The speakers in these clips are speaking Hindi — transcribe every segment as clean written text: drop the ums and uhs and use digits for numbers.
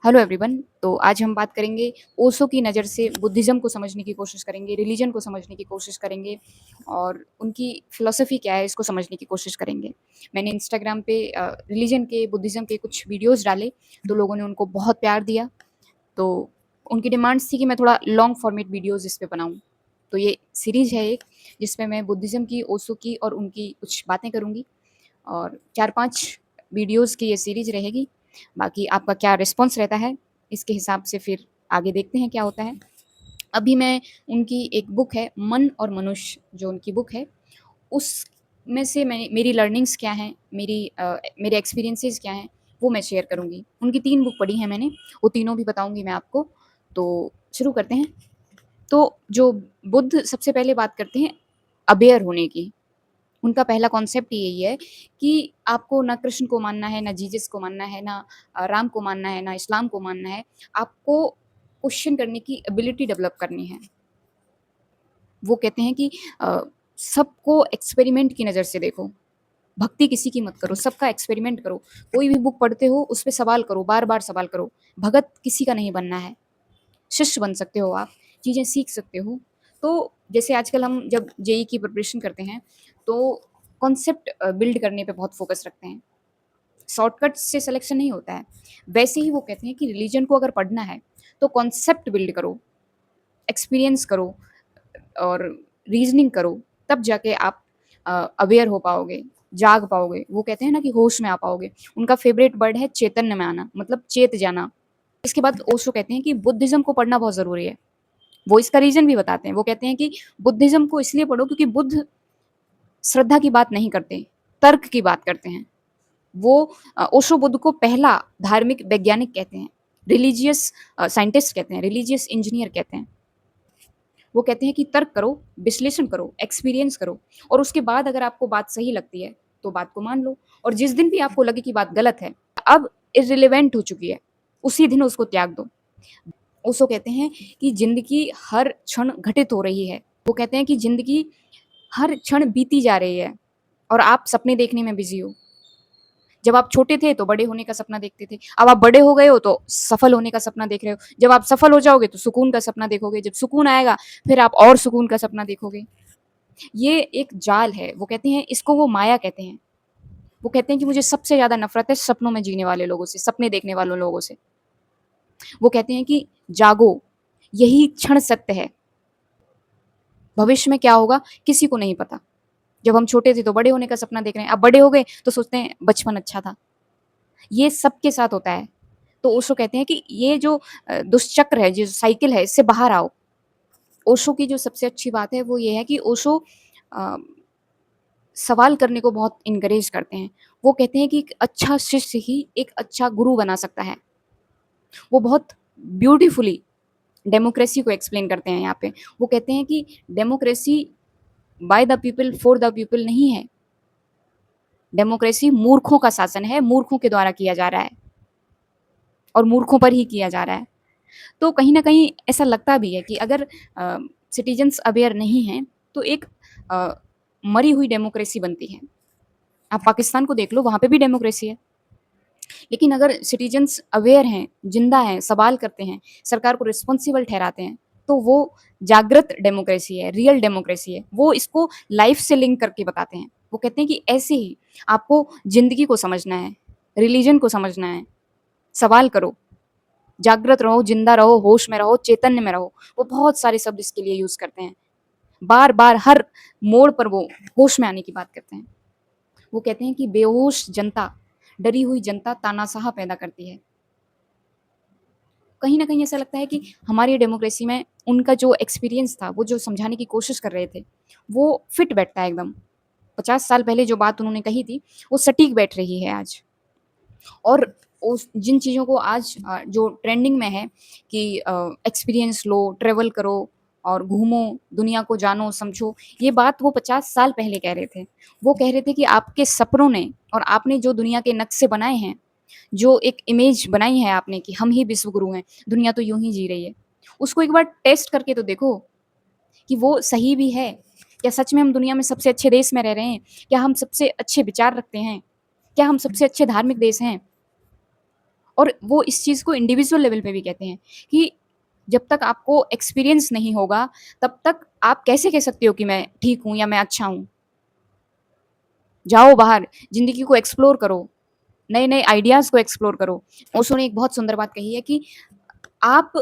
Hello everyone. तो आज हम बात करेंगे ओशो की नज़र से बुद्धिज़्म को समझने की कोशिश करेंगे, रिलीजन को समझने की कोशिश करेंगे और उनकी फ़िलॉसफ़ी क्या है इसको समझने की कोशिश करेंगे। मैंने इंस्टाग्राम पे रिलीजन के, बुद्धिज़्म के कुछ वीडियोज़ डाले, तो लोगों ने उनको बहुत प्यार दिया। तो उनकी डिमांड्स थी कि मैं थोड़ा लॉन्ग फॉर्मेट वीडियोज़ इस पे बनाऊँ। तो ये सीरीज़ है एक, जिसमें मैं बुद्धिज़्म की, ओशो की और उनकी कुछ बातें करूँगी और 4-5 वीडियोज़ की ये सीरीज़ रहेगी। बाकी आपका क्या रिस्पॉन्स रहता है, इसके हिसाब से फिर आगे देखते हैं क्या होता है। अभी मैं उनकी एक बुक है मन और मनुष्य, जो उनकी बुक है, उसमें से मैं मेरी लर्निंग्स क्या हैं, मेरे एक्सपीरियंसेस क्या हैं, वो मैं शेयर करूँगी। उनकी 3 बुक पढ़ी हैं मैंने, वो तीनों भी बताऊँगी मैं आपको। तो शुरू करते हैं। तो जो बुद्ध सबसे पहले बात करते हैं अवेयर होने की। उनका पहला कॉन्सेप्ट यही है कि आपको ना कृष्ण को मानना है, ना जीसस को मानना है, ना राम को मानना है, ना इस्लाम को मानना है। आपको क्वेश्चन करने की एबिलिटी डेवलप करनी है। वो कहते हैं कि सबको एक्सपेरिमेंट की नज़र से देखो। भक्ति किसी की मत करो, सबका एक्सपेरिमेंट करो। कोई भी बुक पढ़ते हो, उस पे सवाल करो, बार-बार सवाल करो। भगत किसी का नहीं बनना है। शिष्य बन सकते हो आप, चीज़ें सीख सकते हो। तो जैसे आजकल हम जब जेईई की प्रिपरेशन करते हैं, तो कॉन्सेप्ट बिल्ड करने पे बहुत फोकस रखते हैं। शॉर्टकट से सिलेक्शन नहीं होता है। वैसे ही वो कहते हैं कि रिलीजन को अगर पढ़ना है, तो कॉन्सेप्ट बिल्ड करो, एक्सपीरियंस करो और रीज़निंग करो, तब जाके आप अवेयर हो पाओगे, जाग पाओगे। वो कहते हैं ना कि होश में आ पाओगे। उनका फेवरेट वर्ड है चैतन्य में आना, मतलब चेत जाना। इसके बाद ओशो कहते हैं कि बुद्धिज़्म को पढ़ना बहुत ज़रूरी है। वो इसका रीज़न भी बताते हैं। वो कहते हैं कि बुद्धिज़्म को इसलिए पढ़ो क्योंकि बुद्ध श्रद्धा की बात नहीं करते, तर्क की बात करते हैं। वो ओशो बुद्ध को पहला धार्मिक वैज्ञानिक कहते हैं, रिलीजियस साइंटिस्ट कहते हैं, रिलीजियस इंजीनियर कहते हैं। वो कहते हैं कि तर्क करो, विश्लेषण करो, एक्सपीरियंस करो और उसके बाद अगर आपको बात सही लगती है, तो बात को मान लो और जिस दिन भी आपको लगे कि बात गलत है, अब इर्रेलेवेंट हो चुकी है, उसी दिन उसको त्याग दो। ओशो कहते हैं कि ज़िंदगी हर क्षण घटित हो रही है। वो कहते हैं कि ज़िंदगी हर क्षण बीती जा रही है और आप सपने देखने में बिज़ी हो। जब आप छोटे थे तो बड़े होने का सपना देखते थे। अब आप बड़े हो गए हो तो सफल होने का सपना देख रहे हो। जब आप सफल हो जाओगे तो सुकून का सपना देखोगे। जब सुकून आएगा फिर आप और सुकून का सपना देखोगे। ये एक जाल है। वो कहते हैं इसको वो माया कहते हैं। वो कहते हैं कि मुझे सबसे ज़्यादा नफ़रत है सपनों में जीने वाले लोगों से, सपने देखने वाले लोगों से। वो कहते हैं कि जागो, यही क्षण सत्य है। भविष्य में क्या होगा किसी को नहीं पता। जब हम छोटे थे तो बड़े होने का सपना देख रहे हैं, अब बड़े हो गए तो सोचते हैं बचपन अच्छा था। ये सबके साथ होता है। तो ओशो कहते हैं कि ये जो दुष्चक्र है, जो साइकिल है, इससे बाहर आओ। ओशो की जो सबसे अच्छी बात है वो ये है कि ओशो अ, सवाल करने को बहुत एनकरेज करते हैं। वो कहते हैं कि एक अच्छा शिष्य ही एक अच्छा गुरु बना सकता है। वो बहुत ब्यूटीफुली डेमोक्रेसी को एक्सप्लेन करते हैं यहाँ पे। वो कहते हैं कि democracy by the people for the people नहीं है। डेमोक्रेसी मूर्खों का शासन है, मूर्खों के द्वारा किया जा रहा है और मूर्खों पर ही किया जा रहा है। तो कहीं न कहीं ऐसा लगता भी है कि अगर सिटीज़न्स अवेयर नहीं हैं, तो एक अ, मरी हुई डेमोक्रेसी बनती है। आप पाकिस्तान को देख लो, वहाँ पे भी डेमोक्रेसी है। लेकिन अगर सिटीज़न्स अवेयर हैं, ज़िंदा हैं, सवाल करते हैं, सरकार को रिस्पॉन्सिबल ठहराते हैं, तो वो जागृत डेमोक्रेसी है, रियल डेमोक्रेसी है। वो इसको लाइफ़ से लिंक करके बताते हैं। वो कहते हैं कि ऐसे ही आपको ज़िंदगी को समझना है, रिलीजन को समझना है, सवाल करो। जागृत रहो, जिंदा रहो, होश में रहो, चैतन्य में रहो। वो बहुत सारे शब्द इसके लिए यूज़ करते हैं। बार-बार हर मोड़ पर वो होश में आने की बात करते हैं। वो कहते हैं कि बेहोश जनता, डरी हुई जनता तानाशाह पैदा करती है। कहीं न कहीं ऐसा लगता है कि हमारी डेमोक्रेसी में उनका जो एक्सपीरियंस था, वो जो समझाने की कोशिश कर रहे थे, वो फिट बैठता है एकदम। 50 साल पहले जो बात उन्होंने कही थी, वो सटीक बैठ रही है आज। और उस जिन चीज़ों को आज जो ट्रेंडिंग में है कि एक्सपीरियंस लो, ट्रैवल करो और घूमो, दुनिया को जानो, समझो, ये बात वो 50 साल पहले कह रहे थे। वो कह रहे थे कि आपके सपनों ने और आपने जो दुनिया के नक्शे बनाए हैं, जो एक इमेज बनाई है आपने कि हम ही विश्व गुरु हैं, दुनिया तो यूँ ही जी रही है। उसको एक बार टेस्ट करके तो देखो कि वो सही भी है। क्या सच में हम दुनिया में सबसे अच्छे देश में रह रहे हैं? क्या हम सबसे अच्छे विचार रखते हैं? क्या हम सबसे अच्छे धार्मिक देश हैं? और वो इस चीज़ को इंडिविजुअल लेवल पे भी कहते हैं कि जब तक आपको एक्सपीरियंस नहीं होगा, तब तक आप कैसे कह सकते हो कि मैं ठीक हूँ या मैं अच्छा हूँ? जाओ बाहर, ज़िंदगी को एक्सप्लोर करो, नए-नए आइडियाज़ को एक्सप्लोर करो। ओशो ने एक बहुत सुंदर बात कही है कि आप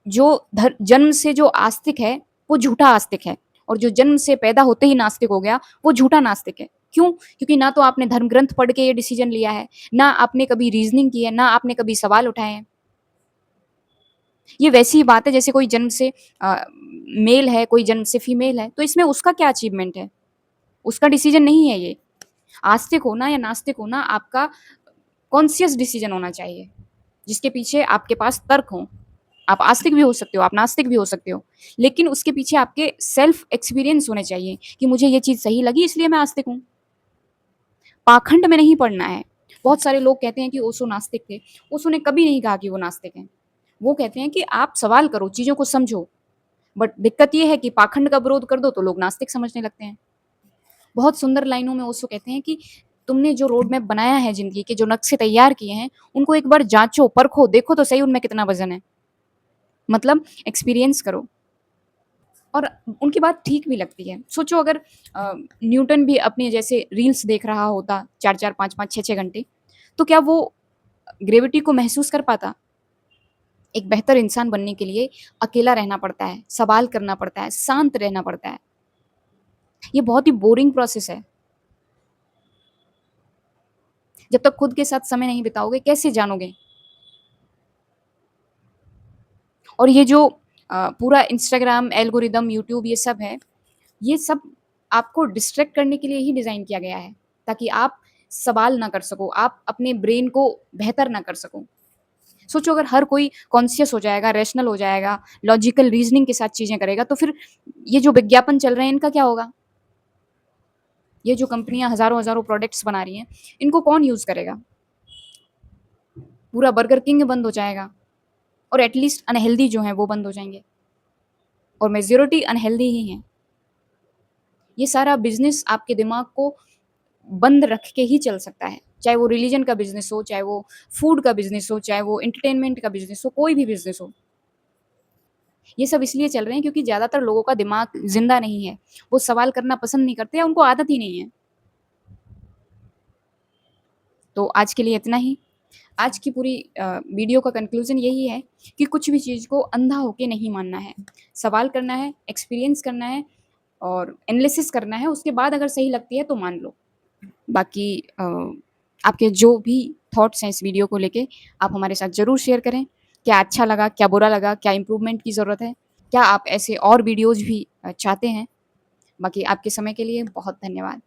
जो जन्म से जो आस्तिक है, वो झूठा आस्तिक है और जो जन्म से पैदा होते ही नास्तिक हो गया, वो झूठा नास्तिक है। क्यों? क्योंकि ना तो आपने धर्म ग्रंथ पढ़ के ये डिसीज़न लिया है, ना आपने कभी रीज़निंग की है, ना आपने कभी सवाल उठाए हैं। ये वैसी ही बात है जैसे कोई जन्म से मेल है, कोई जन्म से फीमेल है, तो इसमें उसका क्या अचीवमेंट है? उसका डिसीज़न नहीं है ये। आस्तिक होना या नास्तिक होना आपका कॉन्शियस डिसीज़न होना चाहिए, जिसके पीछे आपके पास तर्क हों। आप आस्तिक भी हो सकते हो, आप नास्तिक भी हो सकते हो, लेकिन उसके पीछे आपके सेल्फ एक्सपीरियंस होने चाहिए कि मुझे ये चीज़ सही लगी इसलिए मैं आस्तिक हूँ। पाखंड में नहीं पड़ना है। बहुत सारे लोग कहते हैं कि ओशो नास्तिक थे। ओशो ने कभी नहीं कहा कि वो नास्तिक हैं। वो कहते हैं कि आप सवाल करो, चीज़ों को समझो, बट दिक्कत ये है कि पाखंड का विरोध कर दो तो लोग नास्तिक समझने लगते हैं। बहुत सुंदर लाइनों में ओशो कहते हैं कि तुमने जो रोड मैप बनाया है ज़िंदगी के, जो नक्शे तैयार किए हैं, उनको एक बार जाँचो, परखो, देखो तो सही उनमें कितना वज़न है। मतलब एक्सपीरियंस करो। और उनकी बात ठीक भी लगती है। सोचो अगर न्यूटन भी अपने जैसे रील्स देख रहा होता 4-4, 5-5, 6-6 घंटे, तो क्या वो ग्रेविटी को महसूस कर पाता? एक बेहतर इंसान बनने के लिए अकेला रहना पड़ता है, सवाल करना पड़ता है, शांत रहना पड़ता है। ये बहुत ही बोरिंग प्रोसेस है। जब तक खुद के साथ समय नहीं बिताओगे, कैसे जानोगे? और ये जो पूरा इंस्टाग्राम, एल्गोरिदम, यूट्यूब ये सब है, ये सब आपको डिस्ट्रैक्ट करने के लिए ही डिज़ाइन किया गया है, ताकि आप सवाल ना कर सको, आप अपने ब्रेन को बेहतर ना कर सको। सोचो अगर हर कोई कॉन्शियस हो जाएगा, रैशनल हो जाएगा, लॉजिकल रीज़निंग के साथ चीज़ें करेगा, तो फिर ये जो विज्ञापन चल रहे हैं, इनका क्या होगा? ये जो कंपनियाँ हज़ारों-हज़ारों प्रोडक्ट्स बना रही हैं, इनको कौन यूज़ करेगा? पूरा बर्गर किंग बंद हो जाएगा और एट लीस्ट अनहेल्दी जो हैं, वो बंद हो जाएँगे और मेजॉरिटी अनहेल्दी ही हैं। ये सारा बिज़नेस आपके दिमाग को बंद रख के ही चल सकता है। चाहे वो रिलिजन का बिज़नेस हो, चाहे वो फूड का बिज़नेस हो, चाहे वो एंटरटेनमेंट का बिज़नेस हो, कोई भी बिज़नेस हो। ये सब इसलिए चल रहे हैं क्योंकि ज़्यादातर लोगों का दिमाग ज़िंदा नहीं है। वो सवाल करना पसंद नहीं करते या उनको आदत ही नहीं है। तो आज के लिए इतना ही। आज की पूरी वीडियो का कंक्लूज़न यही है कि कुछ भी चीज़ को अंधा होके नहीं मानना है। सवाल करना है, एक्सपीरियंस करना है और एनालिसिस करना है, उसके बाद अगर सही लगती है तो मान लो। बाकी आपके जो भी थॉट्स हैं इस वीडियो को लेके, आप हमारे साथ ज़रूर शेयर करें। क्या अच्छा लगा, क्या बुरा लगा, क्या इम्प्रूवमेंट की ज़रूरत है? क्या आप ऐसे और वीडियोज़ भी चाहते हैं? बाकी आपके समय के लिए बहुत धन्यवाद।